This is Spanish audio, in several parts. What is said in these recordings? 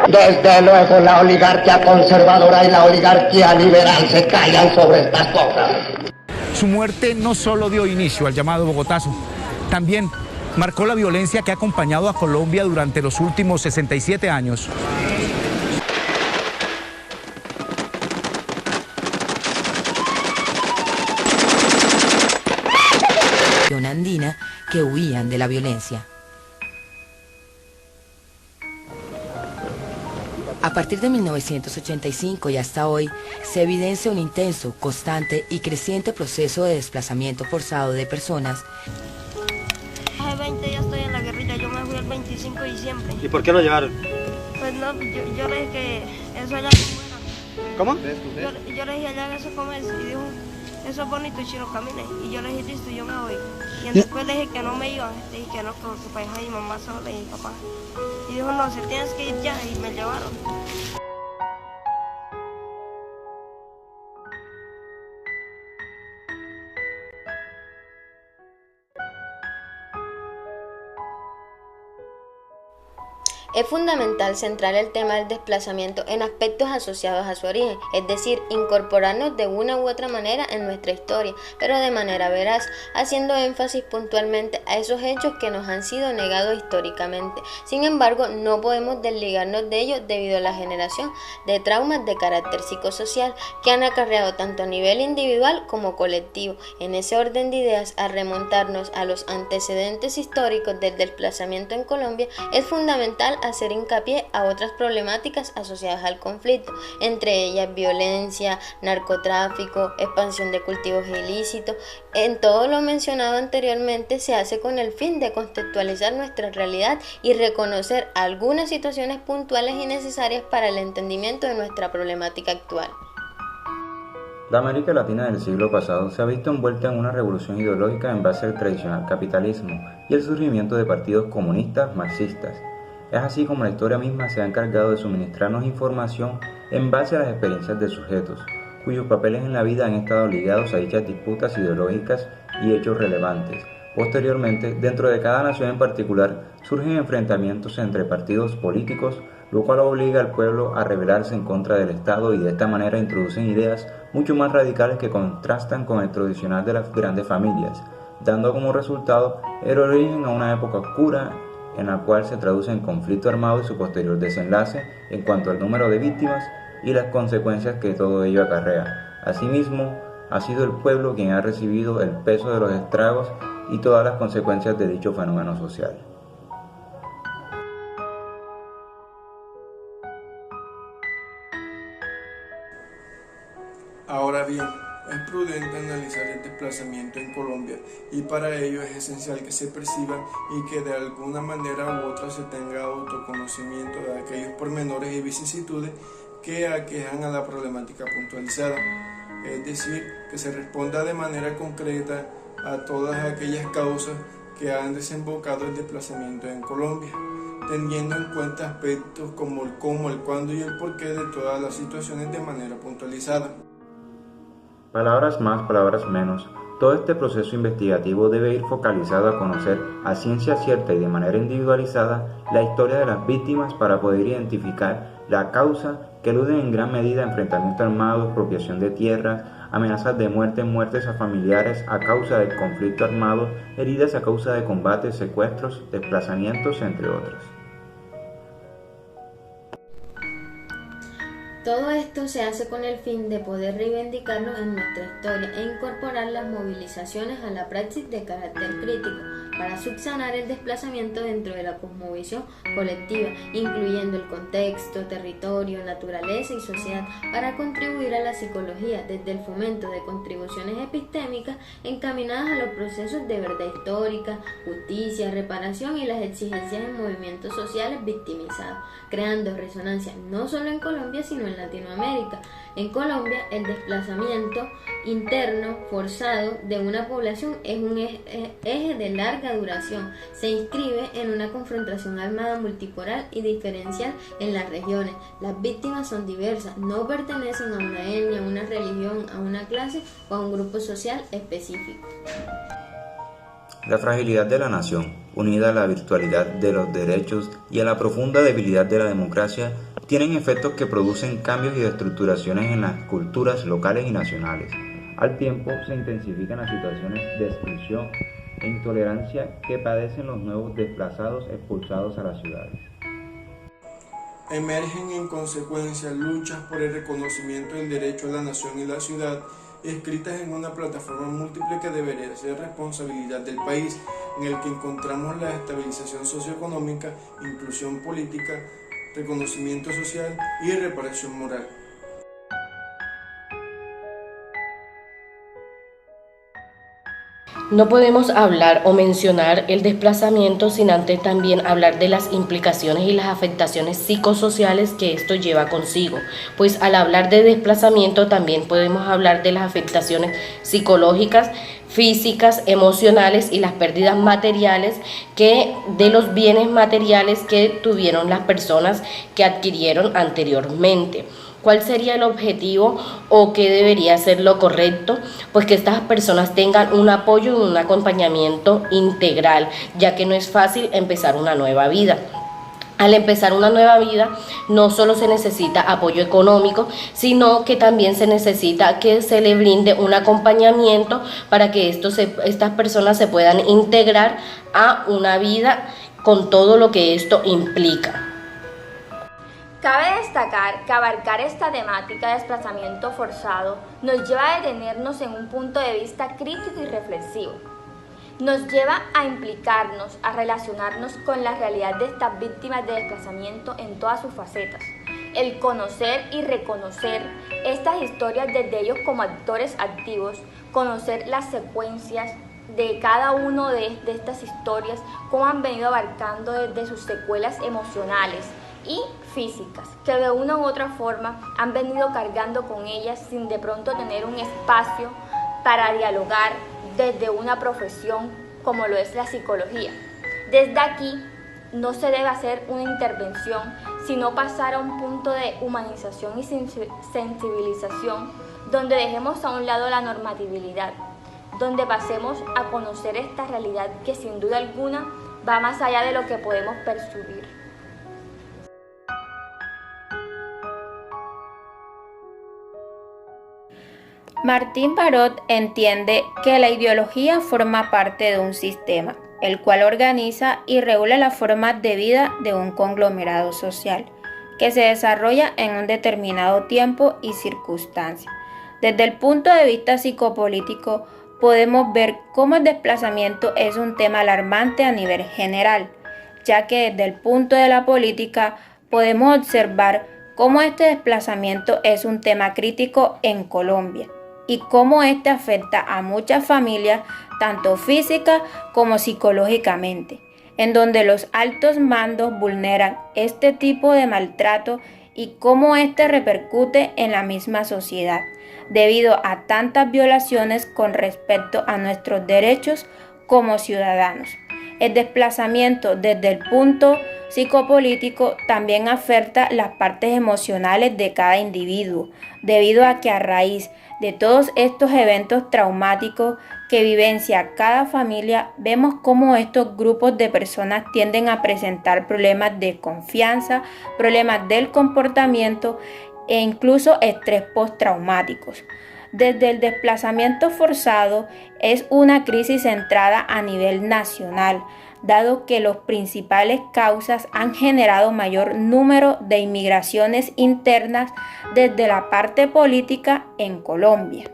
Desde luego la oligarquía conservadora y la oligarquía liberal se callan sobre estas cosas. Su muerte no solo dio inicio al llamado Bogotazo, también marcó la violencia que ha acompañado a Colombia durante los últimos 67 años. Andina que huían de la violencia. A partir de 1985 y hasta hoy, se evidencia un intenso, constante y creciente proceso de desplazamiento forzado de personas. Hace 20 ya estoy en la guerrilla, yo me fui el 25 de diciembre. ¿Y por qué lo llevaron? Pues no, yo le dije que eso allá como era. ¿Cómo? Yo le dije allá eso como es, y dijo, eso es bonito, chino, camine. Y yo le dije, listo, yo me voy. Y después le dije que no me iba, le dije que no, que para dejar a mi mamá sola y mi papá. Y dijo, no, si tienes que ir ya, y me llevaron. Es fundamental centrar el tema del desplazamiento en aspectos asociados a su origen, es decir, incorporarnos de una u otra manera en nuestra historia, pero de manera veraz, haciendo énfasis puntualmente a esos hechos que nos han sido negados históricamente. Sin embargo, no podemos desligarnos de ellos debido a la generación de traumas de carácter psicosocial que han acarreado tanto a nivel individual como colectivo. En ese orden de ideas, al remontarnos a los antecedentes históricos del desplazamiento en Colombia, es fundamental hacer hincapié a otras problemáticas asociadas al conflicto, entre ellas violencia, narcotráfico, expansión de cultivos ilícitos. En todo lo mencionado anteriormente se hace con el fin de contextualizar nuestra realidad y reconocer algunas situaciones puntuales y necesarias para el entendimiento de nuestra problemática actual. La América Latina del siglo pasado se ha visto envuelta en una revolución ideológica en base al tradicional capitalismo y el surgimiento de partidos comunistas marxistas. Es así como la historia misma se ha encargado de suministrarnos información en base a las experiencias de sujetos, cuyos papeles en la vida han estado ligados a dichas disputas ideológicas y hechos relevantes. Posteriormente, dentro de cada nación en particular, surgen enfrentamientos entre partidos políticos, lo cual obliga al pueblo a rebelarse en contra del Estado y de esta manera introducen ideas mucho más radicales que contrastan con el tradicional de las grandes familias, dando como resultado el origen a una época oscura en la cual se traduce en conflicto armado y su posterior desenlace en cuanto al número de víctimas y las consecuencias que todo ello acarrea. Asimismo, ha sido el pueblo quien ha recibido el peso de los estragos y todas las consecuencias de dicho fenómeno social. Ahora bien, es prudente analizar el desplazamiento en Colombia y para ello es esencial que se perciba y que de alguna manera u otra se tenga autoconocimiento de aquellos pormenores y vicisitudes que aquejan a la problemática puntualizada, es decir, que se responda de manera concreta a todas aquellas causas que han desembocado el desplazamiento en Colombia, teniendo en cuenta aspectos como el cómo, el cuándo y el porqué de todas las situaciones de manera puntualizada. Palabras más, palabras menos, todo este proceso investigativo debe ir focalizado a conocer a ciencia cierta y de manera individualizada la historia de las víctimas para poder identificar la causa que eluden en gran medida a enfrentamiento armado, expropiación de tierras, amenazas de muerte, muertes a familiares a causa del conflicto armado, heridas a causa de combates, secuestros, desplazamientos, entre otras. Todo esto se hace con el fin de poder reivindicarnos en nuestra historia e incorporar las movilizaciones a la praxis de carácter crítico para subsanar el desplazamiento dentro de la cosmovisión colectiva, incluyendo el contexto, territorio, naturaleza y sociedad, para contribuir a la psicología desde el fomento de contribuciones epistémicas encaminadas a los procesos de verdad histórica, justicia, reparación y las exigencias en movimientos sociales victimizados, creando resonancia no solo en Colombia sino en Latinoamérica. En Colombia, el desplazamiento interno forzado de una población es un eje de larga duración. Se inscribe en una confrontación armada multipolar y diferencial en las regiones. Las víctimas son diversas, no pertenecen a una etnia, a una religión, a una clase o a un grupo social específico. La fragilidad de la nación, unida a la virtualidad de los derechos y a la profunda debilidad de la democracia, tienen efectos que producen cambios y destructuraciones en las culturas locales y nacionales. Al tiempo se intensifican las situaciones de exclusión e intolerancia que padecen los nuevos desplazados expulsados a las ciudades. Emergen en consecuencia luchas por el reconocimiento del derecho a la nación y la ciudad, escritas en una plataforma múltiple que debería ser responsabilidad del país, en el que encontramos la estabilización socioeconómica, inclusión política, reconocimiento social y reparación moral. No podemos hablar o mencionar el desplazamiento sin antes también hablar de las implicaciones y las afectaciones psicosociales que esto lleva consigo, pues al hablar de desplazamiento también podemos hablar de las afectaciones psicológicas, físicas, emocionales y las pérdidas materiales de los bienes materiales que tuvieron las personas que adquirieron anteriormente. ¿Cuál sería el objetivo o qué debería ser lo correcto? Pues que estas personas tengan un apoyo y un acompañamiento integral, ya que no es fácil empezar una nueva vida. Al empezar una nueva vida, no solo se necesita apoyo económico, sino que también se necesita que se le brinde un acompañamiento para que estas personas se puedan integrar a una vida con todo lo que esto implica. Cabe destacar que abarcar esta temática de desplazamiento forzado nos lleva a detenernos en un punto de vista crítico y reflexivo. Nos lleva a implicarnos, a relacionarnos con la realidad de estas víctimas de desplazamiento en todas sus facetas. El conocer y reconocer estas historias desde ellos como actores activos, conocer las secuencias de cada uno de estas historias, cómo han venido abarcando desde sus secuelas emocionales y físicas, que de una u otra forma han venido cargando con ellas sin de pronto tener un espacio para dialogar desde una profesión como lo es la psicología. Desde aquí no se debe hacer una intervención, sino pasar a un punto de humanización y sensibilización, donde dejemos a un lado la normatividad, donde pasemos a conocer esta realidad que sin duda alguna va más allá de lo que podemos percibir. Martín Barot entiende que la ideología forma parte de un sistema, el cual organiza y regula las formas de vida de un conglomerado social, que se desarrolla en un determinado tiempo y circunstancia. Desde el punto de vista psicopolítico, podemos ver cómo el desplazamiento es un tema alarmante a nivel general, ya que desde el punto de la política podemos observar cómo este desplazamiento es un tema crítico en Colombia y cómo este afecta a muchas familias, tanto física como psicológicamente, en donde los altos mandos vulneran este tipo de maltrato y cómo este repercute en la misma sociedad, debido a tantas violaciones con respecto a nuestros derechos como ciudadanos. El desplazamiento desde el punto psicopolítico también afecta las partes emocionales de cada individuo, debido a que a raíz de todos estos eventos traumáticos que vivencia cada familia, vemos cómo estos grupos de personas tienden a presentar problemas de confianza, problemas del comportamiento e incluso estrés postraumáticos. Desde el desplazamiento forzado es una crisis centrada a nivel nacional, dado que las principales causas han generado mayor número de inmigraciones internas desde la parte política en Colombia.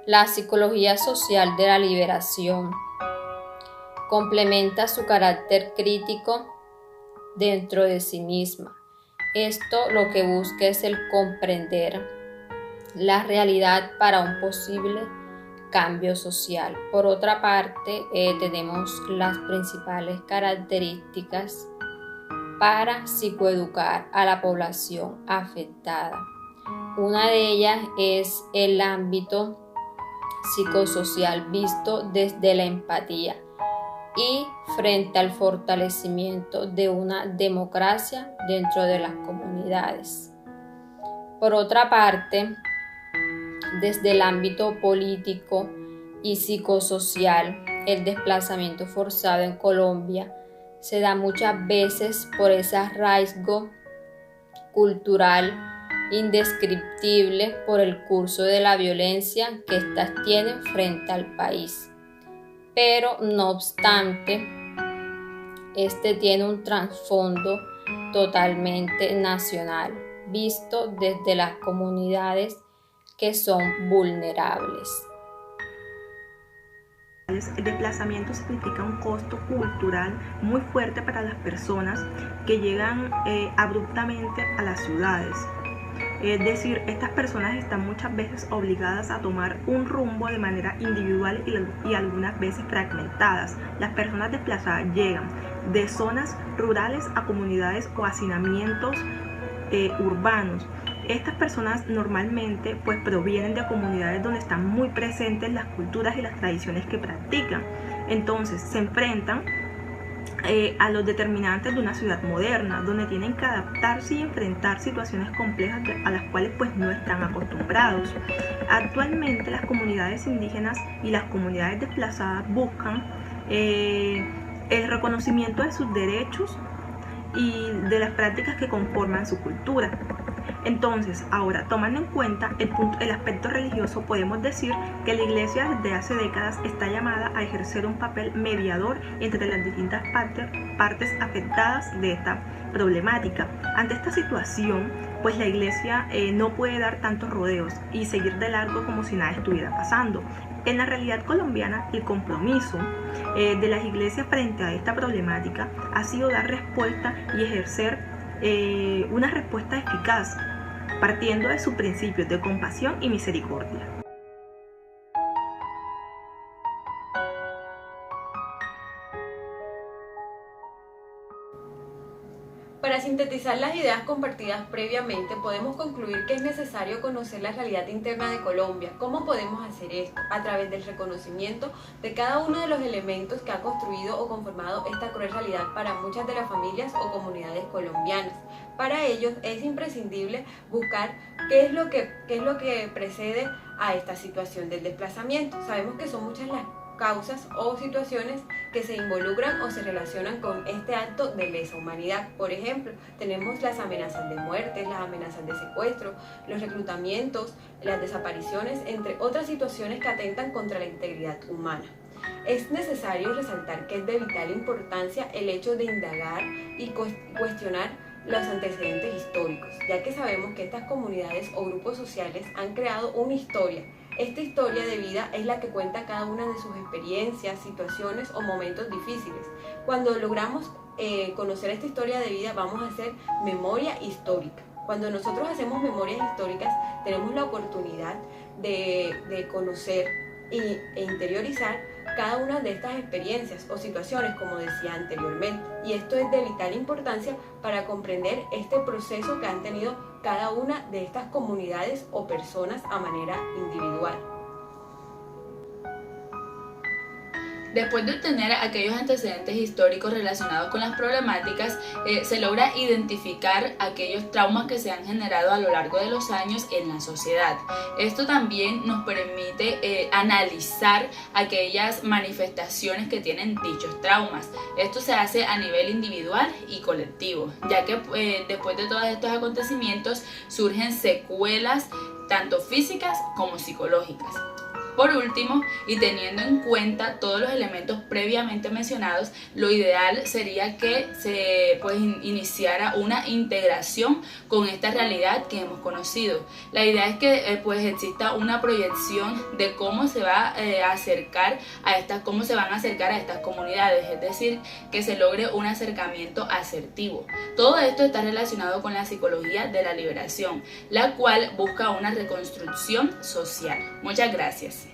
La psicología social de la liberación complementa su carácter crítico dentro de sí misma. Esto lo que busca es el comprender la realidad para un posible cambio social. Por otra parte, tenemos las principales características para psicoeducar a la población afectada. Una de ellas es el ámbito psicosocial visto desde la empatía y frente al fortalecimiento de una democracia dentro de las comunidades. Por otra parte, desde el ámbito político y psicosocial. El desplazamiento forzado en Colombia se da muchas veces por ese arraigo cultural indescriptible por el curso de la violencia que éstas tienen frente al país. Pero no obstante, este tiene un trasfondo totalmente nacional, visto desde las comunidades que son vulnerables. El desplazamiento significa un costo cultural muy fuerte para las personas que llegan abruptamente a las ciudades. Es decir, estas personas están muchas veces obligadas a tomar un rumbo de manera individual y algunas veces fragmentadas. Las personas desplazadas llegan de zonas rurales a comunidades o hacinamientos urbanos. Estas personas normalmente pues provienen de comunidades donde están muy presentes las culturas y las tradiciones que practican. Entonces se enfrentan a los determinantes de una ciudad moderna, donde tienen que adaptarse y enfrentar situaciones complejas a las cuales pues no están acostumbrados. Actualmente las comunidades indígenas y las comunidades desplazadas buscan el reconocimiento de sus derechos y de las prácticas que conforman su cultura. Entonces, ahora, tomando en cuenta el aspecto religioso, podemos decir que la Iglesia desde hace décadas está llamada a ejercer un papel mediador entre las distintas partes afectadas de esta problemática. Ante esta situación, pues la Iglesia no puede dar tantos rodeos y seguir de largo como si nada estuviera pasando. En la realidad colombiana, el compromiso de las iglesias frente a esta problemática ha sido dar respuesta y ejercer una respuesta eficaz, partiendo de sus principios de compasión y misericordia. Para sintetizar las ideas compartidas previamente, podemos concluir que es necesario conocer la realidad interna de Colombia. ¿Cómo podemos hacer esto? A través del reconocimiento de cada uno de los elementos que ha construido o conformado esta cruel realidad para muchas de las familias o comunidades colombianas. Para ello es imprescindible buscar qué es lo que precede a esta situación del desplazamiento. Sabemos que son muchas las causas o situaciones que se involucran o se relacionan con este acto de lesa humanidad. Por ejemplo, tenemos las amenazas de muerte, las amenazas de secuestro, los reclutamientos, las desapariciones, entre otras situaciones que atentan contra la integridad humana. Es necesario resaltar que es de vital importancia el hecho de indagar y cuestionar los antecedentes históricos, ya que sabemos que estas comunidades o grupos sociales han creado una historia. Esta historia de vida es la que cuenta cada una de sus experiencias, situaciones o momentos difíciles. Cuando logramos conocer esta historia de vida, vamos a hacer memoria histórica. Cuando nosotros hacemos memorias históricas, tenemos la oportunidad de conocer e interiorizar cada una de estas experiencias o situaciones, como decía anteriormente. Y esto es de vital importancia para comprender este proceso que han tenido cada una de estas comunidades o personas a manera individual. Después de obtener aquellos antecedentes históricos relacionados con las problemáticas, se logra identificar aquellos traumas que se han generado a lo largo de los años en la sociedad. Esto también nos permite analizar aquellas manifestaciones que tienen dichos traumas. Esto se hace a nivel individual y colectivo, ya que después de todos estos acontecimientos surgen secuelas tanto físicas como psicológicas. Por último, y teniendo en cuenta todos los elementos previamente mencionados, lo ideal sería que se iniciara una integración con esta realidad que hemos conocido. La idea es que exista una proyección de cómo se va a acercar a estas comunidades, es decir, que se logre un acercamiento asertivo. Todo esto está relacionado con la psicología de la liberación, la cual busca una reconstrucción social. Muchas gracias.